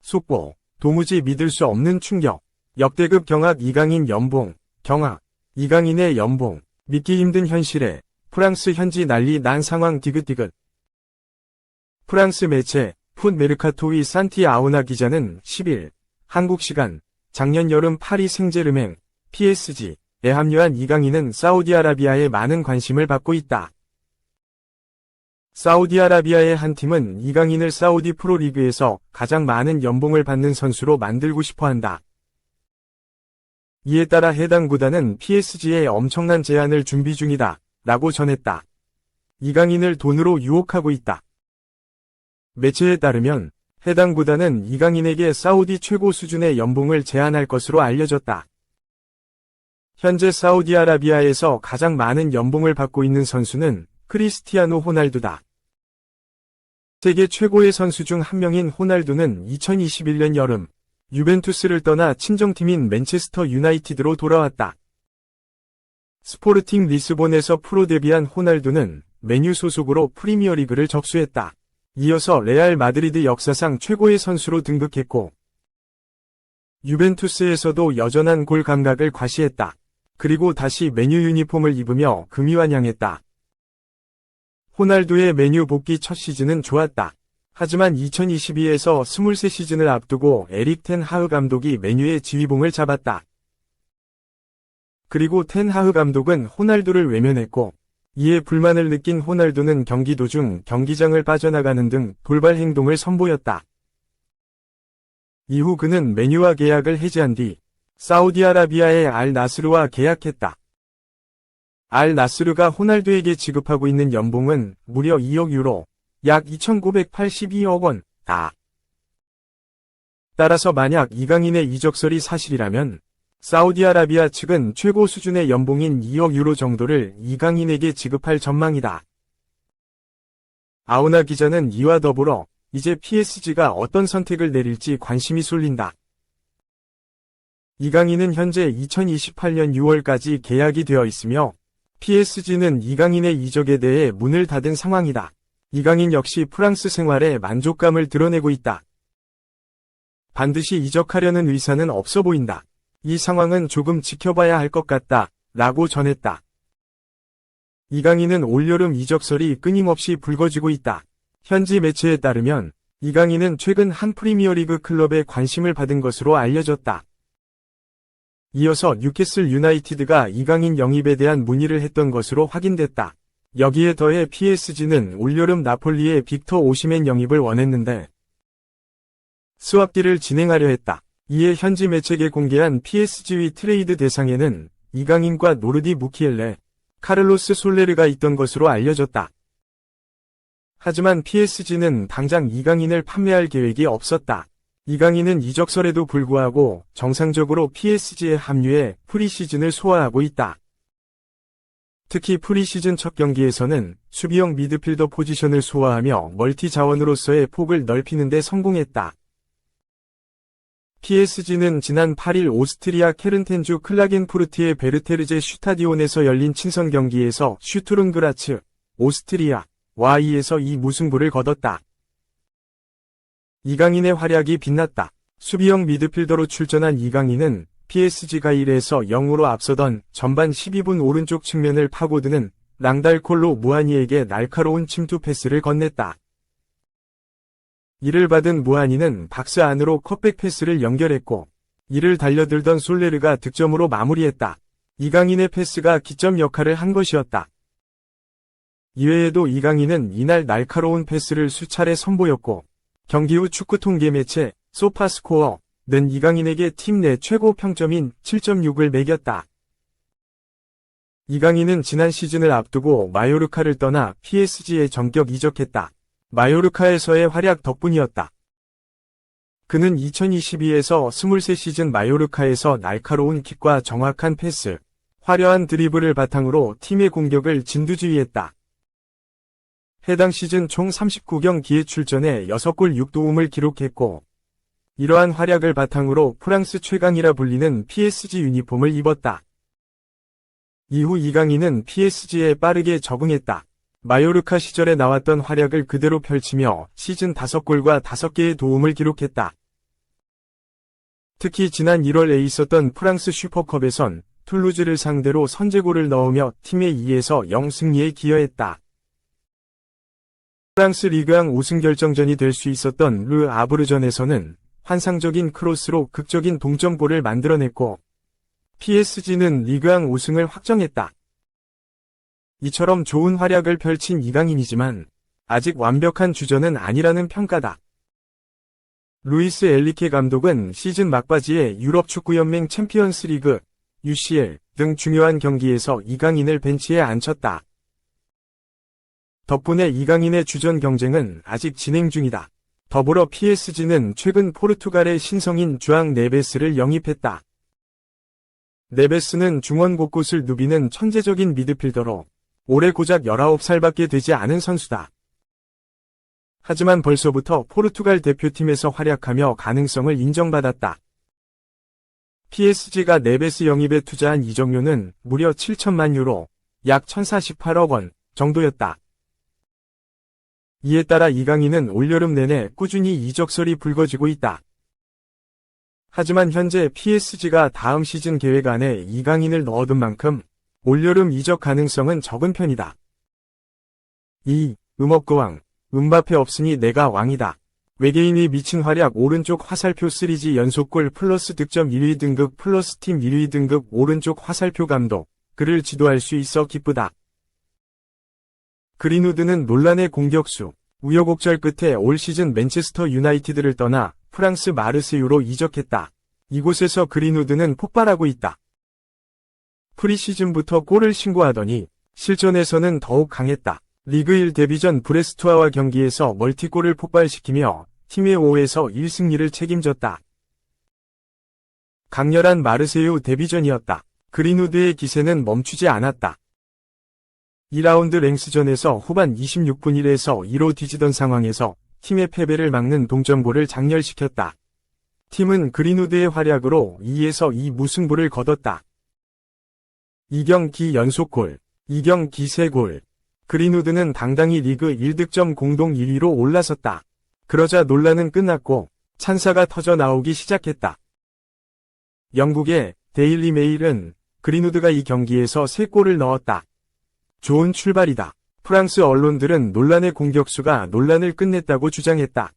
속보, 도무지 믿을 수 없는 충격. 역대급 경악 이강인 연봉, 경악, 이강인의 연봉, 믿기 힘든 현실에 프랑스 현지 난리 난 상황 디귿디귿. 프랑스 매체 풋 메르카토의 산티 아우나 기자는 10일 한국 시간 작년 여름 파리 생제르맹 PSG에 합류한 이강인은 사우디아라비아에 많은 관심을 받고 있다. 사우디아라비아의 한 팀은 이강인을 사우디 프로리그에서 가장 많은 연봉을 받는 선수로 만들고 싶어 한다. 이에 따라 해당 구단은 PSG에 엄청난 제안을 준비 중이다 라고 전했다. 이강인을 돈으로 유혹하고 있다. 매체에 따르면 해당 구단은 이강인에게 사우디 최고 수준의 연봉을 제안할 것으로 알려졌다. 현재 사우디아라비아에서 가장 많은 연봉을 받고 있는 선수는 크리스티아노 호날두다. 세계 최고의 선수 중 한 명인 호날두는 2021년 여름 유벤투스를 떠나 친정팀인 맨체스터 유나이티드로 돌아왔다. 스포르팅 리스본에서 프로 데뷔한 호날두는 맨유 소속으로 프리미어리그를 접수했다. 이어서 레알 마드리드 역사상 최고의 선수로 등극했고 유벤투스에서도 여전한 골 감각을 과시했다. 그리고 다시 맨유 유니폼을 입으며 금이환영했다. 호날두의 맨유 복귀 첫 시즌은 좋았다. 하지만 2022에서 23시즌을 앞두고 에릭 텐 하흐 감독이 맨유의 지휘봉을 잡았다. 그리고 텐 하흐 감독은 호날두를 외면했고 이에 불만을 느낀 호날두는 경기 도중 경기장을 빠져나가는 등 돌발 행동을 선보였다. 이후 그는 맨유와 계약을 해지한 뒤 사우디아라비아의 알 나스르와 계약했다. 알 나스르가 호날두에게 지급하고 있는 연봉은 무려 2억 유로, 약 2,982억 원다. 따라서 만약 이강인의 이적설이 사실이라면 사우디아라비아 측은 최고 수준의 연봉인 2억 유로 정도를 이강인에게 지급할 전망이다. 아우나 기자는 이와 더불어 이제 PSG가 어떤 선택을 내릴지 관심이 쏠린다. 이강인은 현재 2028년 6월까지 계약이 되어 있으며 PSG는 이강인의 이적에 대해 문을 닫은 상황이다. 이강인 역시 프랑스 생활에 만족감을 드러내고 있다. 반드시 이적하려는 의사는 없어 보인다. 이 상황은 조금 지켜봐야 할 것 같다 라고 전했다. 이강인은 올여름 이적설이 끊임없이 불거지고 있다. 현지 매체에 따르면 이강인은 최근 한 프리미어리그 클럽에 관심을 받은 것으로 알려졌다. 이어서 뉴캐슬 유나이티드가 이강인 영입에 대한 문의를 했던 것으로 확인됐다. 여기에 더해 PSG는 올여름 나폴리의 빅터 오시멘 영입을 원했는데 스왑딜을 진행하려 했다. 이에 현지 매체에 공개한 PSG의 트레이드 대상에는 이강인과 노르디 무키엘레, 카를로스 솔레르가 있던 것으로 알려졌다. 하지만 PSG는 당장 이강인을 판매할 계획이 없었다. 이강인은 이적설에도 불구하고 정상적으로 PSG에 합류해 프리시즌을 소화하고 있다. 특히 프리시즌 첫 경기에서는 수비형 미드필더 포지션을 소화하며 멀티 자원으로서의 폭을 넓히는 데 성공했다. PSG는 지난 8일 오스트리아 케른텐주 클라겐푸르트의 베르테르제 슈타디온에서 열린 친선 경기에서 슈투룬그라츠, 오스트리아, 와 2에서 2 무승부를 거뒀다. 이강인의 활약이 빛났다. 수비형 미드필더로 출전한 이강인은 PSG가 1에서 0으로 앞서던 전반 12분 오른쪽 측면을 파고드는 랑달콜로 무하니에게 날카로운 침투 패스를 건넸다. 이를 받은 무하니는 박스 안으로 컷백 패스를 연결했고 이를 달려들던 솔레르가 득점으로 마무리했다. 이강인의 패스가 기점 역할을 한 것이었다. 이외에도 이강인은 이날 날카로운 패스를 수차례 선보였고 경기 후 축구 통계 매체 소파스코어는 이강인에게 팀 내 최고 평점인 7.6을 매겼다. 이강인은 지난 시즌을 앞두고 마요르카를 떠나 PSG에 전격 이적했다. 마요르카에서의 활약 덕분이었다. 그는 2022에서 23시즌 마요르카에서 날카로운 킥과 정확한 패스, 화려한 드리블을 바탕으로 팀의 공격을 진두지휘했다. 해당 시즌 총 39경기에 출전해 6골 6도움을 기록했고 이러한 활약을 바탕으로 프랑스 최강이라 불리는 PSG 유니폼을 입었다. 이후 이강인은 PSG에 빠르게 적응했다. 마요르카 시절에 나왔던 활약을 그대로 펼치며 시즌 5골과 5개의 도움을 기록했다. 특히 지난 1월에 있었던 프랑스 슈퍼컵에선 툴루즈를 상대로 선제골을 넣으며 팀의 2에서 0 승리에 기여했다. 프랑스 리그왕 우승 결정전이 를 수 있었던 르 아브르전에서는 환상적인 크로스로 극적인 동점골을 만들어냈고 PSG는 리그왕 우승을 확정했다. 이처럼 좋은 활약을 펼친 이강인이지만 아직 완벽한 주전은 아니라는 평가다. 루이스 엘리케 감독은 시즌 막바지에 유럽 축구연맹 챔피언스리그, UCL 등 중요한 경기에서 이강인을 벤치에 앉혔다. 덕분에 이강인의 주전 경쟁은 아직 진행 중이다. 더불어 PSG는 최근 포르투갈의 신성인 주앙 네베스를 영입했다. 네베스는 중원 곳곳을 누비는 천재적인 미드필더로 올해 고작 19살밖에 되지 않은 선수다. 하지만 벌써부터 포르투갈 대표팀에서 활약하며 가능성을 인정받았다. PSG가 네베스 영입에 투자한 이적료는 무려 7천만 유로, 약 1048억 원 정도였다. 이에 따라 이강인은 올여름 내내 꾸준히 이적설이 불거지고 있다. 하지만 현재 PSG가 다음 시즌 계획 안에 이강인을 넣어둔 만큼 올여름 이적 가능성은 적은 편이다. 2. 음업거왕, 음바페 없으니 내가 왕이다. 외계인이 미친 활약 오른쪽 화살표 3G 연속골 플러스 득점 1위 등급 플러스 팀 1위 등급 오른쪽 화살표 감독, 그를 지도할 수 있어 기쁘다. 그린우드는 논란의 공격수, 우여곡절 끝에 올 시즌 맨체스터 유나이티드를 떠나 프랑스 마르세유로 이적했다. 이곳에서 그린우드는 폭발하고 있다. 프리시즌부터 골을 신고하더니 실전에서는 더욱 강했다. 리그 1 데뷔전 브레스투아와 경기에서 멀티골을 폭발시키며 팀의 5에서 1승리를 책임졌다. 강렬한 마르세유 데뷔전이었다. 그린우드의 기세는 멈추지 않았다. 2라운드 랭스전에서 후반 26분 1에서 2로 뒤지던 상황에서 팀의 패배를 막는 동점골을 장렬시켰다. 팀은 그린우드의 활약으로 2에서 2 무승부를 거뒀다. 2경기 연속골, 2경기 3골. 그린우드는 당당히 리그 1득점 공동 1위로 올라섰다. 그러자 논란은 끝났고 찬사가 터져 나오기 시작했다. 영국의 데일리 메일은 그린우드가 이 경기에서 3골을 넣었다. 좋은 출발이다. 프랑스 언론들은 논란의 공격수가 논란을 끝냈다고 주장했다.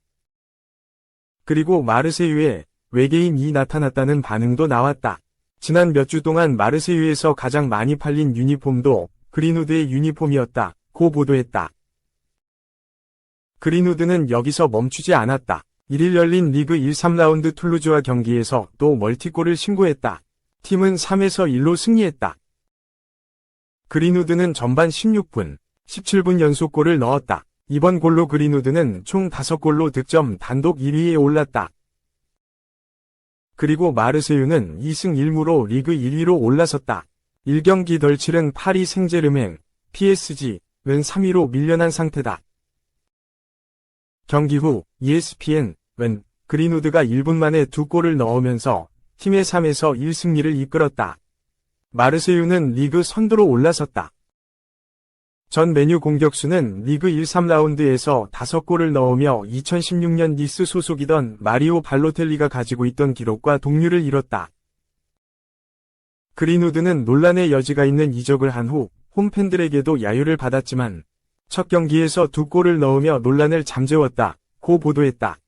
그리고 마르세유에 외계인이 나타났다는 반응도 나왔다. 지난 몇 주 동안 마르세유에서 가장 많이 팔린 유니폼도 그린우드의 유니폼이었다. 고 보도했다. 그린우드는 여기서 멈추지 않았다. 1일 열린 리그 1, 3라운드 툴루즈와 경기에서 또 멀티골을 신고했다. 팀은 3에서 1로 승리했다. 그린우드는 전반 16분, 17분 연속골을 넣었다. 이번 골로 그린우드는 총 5골로 득점 단독 1위에 올랐다. 그리고 마르세유는 2승 1무로 리그 1위로 올라섰다. 1경기 덜 치른 파리 생제르맹, PSG는 3위로 밀려난 상태다. 경기 후 ESPN은 그린우드가 1분 만에 2골을 넣으면서 팀의 3에서 1승리를 이끌었다. 마르세유는 리그 선두로 올라섰다. 전 메뉴 공격수는 리그 1, 3라운드에서 5골을 넣으며 2016년 니스 소속이던 마리오 발로텔리가 가지고 있던 기록과 동률을 이뤘다. 그린우드는 논란의 여지가 있는 이적을 한 후 홈팬들에게도 야유를 받았지만 첫 경기에서 2골을 넣으며 논란을 잠재웠다. 고 보도했다.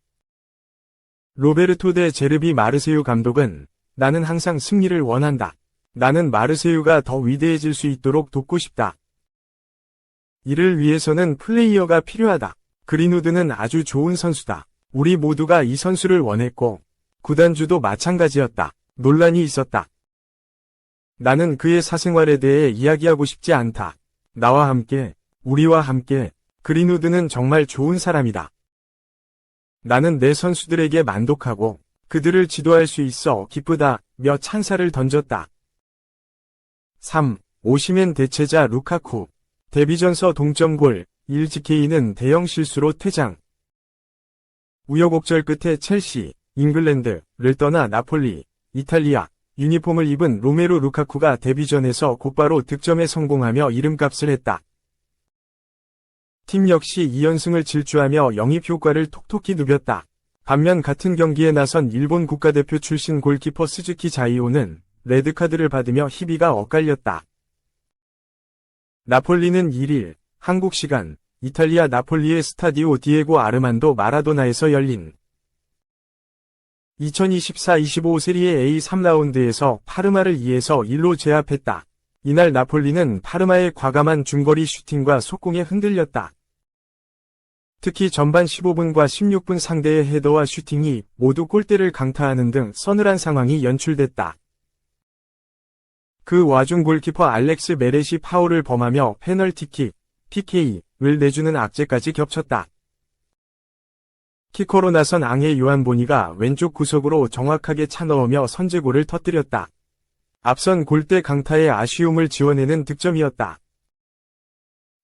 로베르토 데 제르비 마르세유 감독은 나는 항상 승리를 원한다. 나는 마르세유가 더 위대해질 수 있도록 돕고 싶다. 이를 위해서는 플레이어가 필요하다. 그린우드는 아주 좋은 선수다. 우리 모두가 이 선수를 원했고 구단주도 마찬가지였다. 논란이 있었다. 나는 그의 사생활에 대해 이야기하고 싶지 않다. 나와 함께, 우리와 함께, 그린우드는 정말 좋은 사람이다. 나는 내 선수들에게 만족하고 그들을 지도할 수 있어 기쁘다. 며 찬사를 던졌다. 3. 오시멘 대체자 루카쿠. 데뷔전서 동점골, 1GK는 대형 실수로 퇴장. 우여곡절 끝에 첼시, 잉글랜드를 떠나 나폴리, 이탈리아, 유니폼을 입은 로메루 루카쿠가 데뷔전에서 곧바로 득점에 성공하며 이름값을 했다. 팀 역시 2연승을 질주하며 영입 효과를 톡톡히 누볐다. 반면 같은 경기에 나선 일본 국가대표 출신 골키퍼 스즈키 자이오는 레드카드를 받으며 희비가 엇갈렸다. 나폴리는 1일 한국 시간 이탈리아 나폴리의 스타디오 디에고 아르만도 마라도나에서 열린 2024-25 세리에 A 3라운드에서 파르마를 2에서 1로 제압했다. 이날 나폴리는 파르마의 과감한 중거리 슈팅과 속공에 흔들렸다. 특히 전반 15분과 16분 상대의 헤더와 슈팅이 모두 골대를 강타하는 등 서늘한 상황이 연출됐다. 그 와중 골키퍼 알렉스 메렛이 파울을 범하며 페널티킥, PK를 내주는 악재까지 겹쳤다. 키커로 나선 앙헤 요한보니가 왼쪽 구석으로 정확하게 차넣으며 선제골을 터뜨렸다. 앞선 골대 강타의 아쉬움을 지워내는 득점이었다.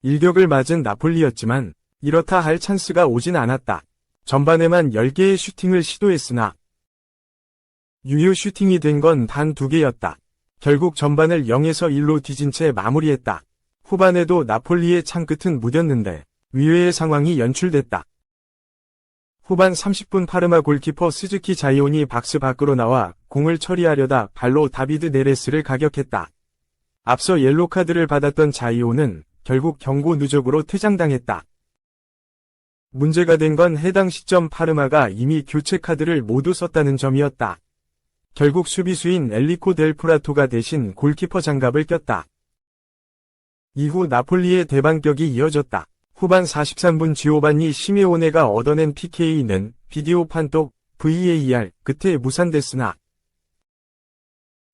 일격을 맞은 나폴리였지만 이렇다 할 찬스가 오진 않았다. 전반에만 10개의 슈팅을 시도했으나 유효 슈팅이 된 건 단 2개였다. 결국 전반을 0에서 1로 뒤진 채 마무리했다. 후반에도 나폴리의 창끝은 무뎠는데 위회의 상황이 연출됐다. 후반 30분 파르마 골키퍼 스즈키 자이온이 박스 밖으로 나와 공을 처리하려다 발로 다비드 네레스를 가격했다. 앞서 옐로카드를 받았던 자이온은 결국 경고 누적으로 퇴장당했다. 문제가 된 건 해당 시점 파르마가 이미 교체 카드를 모두 썼다는 점이었다. 결국 수비수인 엘리코 델 프라토가 대신 골키퍼 장갑을 꼈다. 이후 나폴리의 대반격이 이어졌다. 후반 43분 지오반니 시메오네가 얻어낸 PK는 비디오 판독 VAR 끝에 무산됐으나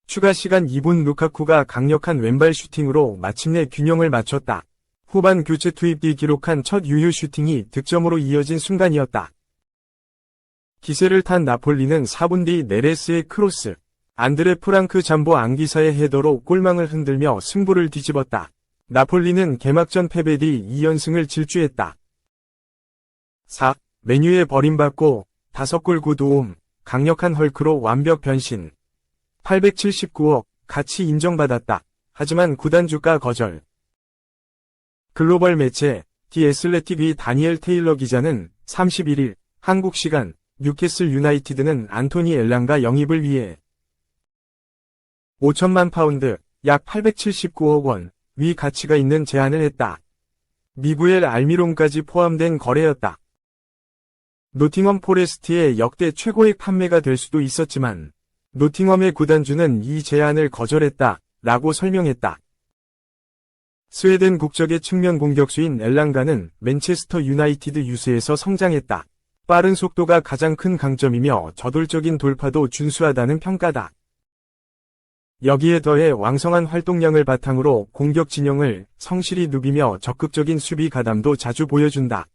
추가 시간 2분 루카쿠가 강력한 왼발 슈팅으로 마침내 균형을 맞췄다. 후반 교체 투입 뒤 기록한 첫 유효 슈팅이 득점으로 이어진 순간이었다. 기세를 탄 나폴리는 4분 뒤 네레스의 크로스, 안드레 프랑크 잠보 앙기사의 헤더로 골망을 흔들며 승부를 뒤집었다. 나폴리는 개막전 패배 뒤 2연승을 질주했다. 4. 메뉴에 버림받고 5골 9도움, 강력한 헐크로 완벽 변신. 879억, 가치 인정받았다. 하지만 구단주가 거절. 글로벌 매체 디 애슬레틱의 다니엘 테일러 기자는 31일 한국 시간 뉴캐슬 유나이티드는 안토니 엘랑가 영입을 위해 5천만 파운드, 약 879억 원, 위 가치가 있는 제안을 했다. 미구엘 알미론까지 포함된 거래였다. 노팅엄 포레스트의 역대 최고액 판매가 될 수도 있었지만 노팅엄의 구단주는 이 제안을 거절했다 라고 설명했다. 스웨덴 국적의 측면 공격수인 엘랑가는 맨체스터 유나이티드 유스에서 성장했다. 빠른 속도가 가장 큰 강점이며 저돌적인 돌파도 준수하다는 평가다. 여기에 더해 왕성한 활동량을 바탕으로 공격 진영을 성실히 누비며 적극적인 수비 가담도 자주 보여준다.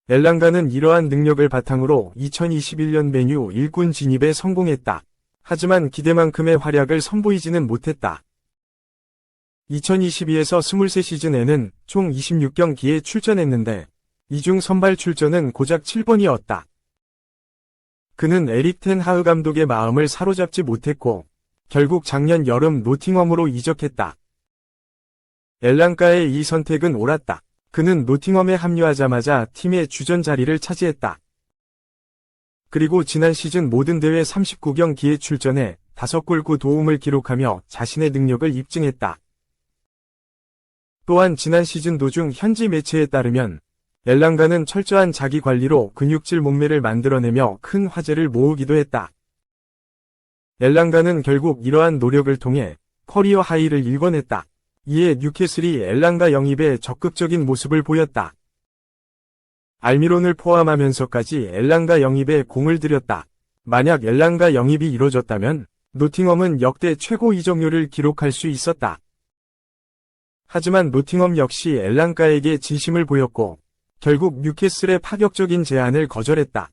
엘랑가는 이러한 능력을 바탕으로 2021년 메뉴 1군 진입에 성공했다. 하지만 기대만큼의 활약을 선보이지는 못했다. 2022에서 23시즌에는 총 26경기에 출전했는데 이 중 선발 출전은 고작 7번이었다. 그는 에릭 텐 하흐 감독의 마음을 사로잡지 못했고 결국 작년 여름 노팅엄으로 이적했다. 엘랑가의 이 선택은 옳았다. 그는 노팅엄에 합류하자마자 팀의 주전 자리를 차지했다. 그리고 지난 시즌 모든 대회 39경기에 출전해 5골 9도움을 기록하며 자신의 능력을 입증했다. 또한 지난 시즌 도중 현지 매체에 따르면 엘랑가는 철저한 자기 관리로 근육질 몸매를 만들어내며 큰 화제를 모으기도 했다. 엘랑가는 결국 이러한 노력을 통해 커리어 하이를 일궈냈다. 이에 뉴캐슬이 엘랑가 영입에 적극적인 모습을 보였다. 알미론을 포함하면서까지 엘랑가 영입에 공을 들였다. 만약 엘랑가 영입이 이뤄졌다면 노팅엄은 역대 최고 이적료를 기록할 수 있었다. 하지만 노팅엄 역시 엘랑가에게 진심을 보였고 결국 뉴캐슬의 파격적인 제안을 거절했다.